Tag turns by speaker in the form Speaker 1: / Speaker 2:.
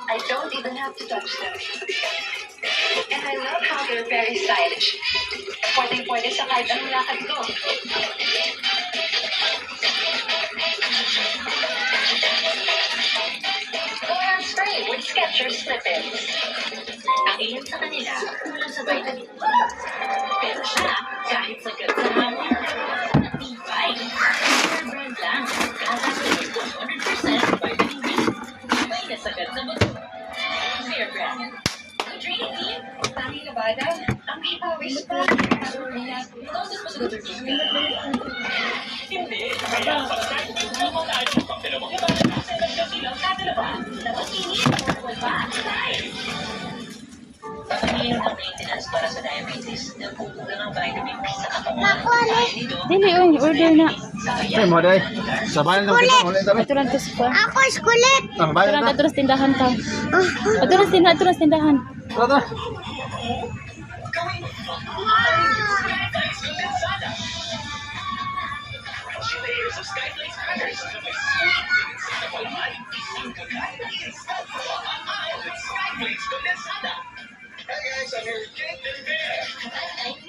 Speaker 1: I don't even have to touch them. And I love how they're very stylish. Pwedeng-pwede sa kahit anong lakad ko. Go hands-free with Skechers Slip-ins. Ang ilan sa kanila kulang sa vitamin D. Pero siya, kahit sagad sa hamon, natibay. Pure brand lang. Kakasagay 100% vitamin D. May nasagad sa bato. Pure brand. Dream team. Tanging labada. Ang ipawis pa. Closest mo sa detergent. Hindi. Kaya pagkain mo sa mga tayo. Pag dalawang labada, sa silang katalaba. Labas init. Wala. Sasabihin ng maintenance para sa diabetes. Nagkukulang ang vitamin B sa katawan.
Speaker 2: Dili, order na.
Speaker 3: Ay, mo day. Sabayan lang kita, ulit kami.
Speaker 2: Ito lang to sa.
Speaker 4: Ako skulit.
Speaker 3: Ah,
Speaker 2: Ito
Speaker 3: bayan
Speaker 2: lang
Speaker 3: na.
Speaker 2: ito lang tindahan ta. Ito lang tindahan.
Speaker 3: Tara.
Speaker 1: Hey guys, I'm here with Jake and Bear.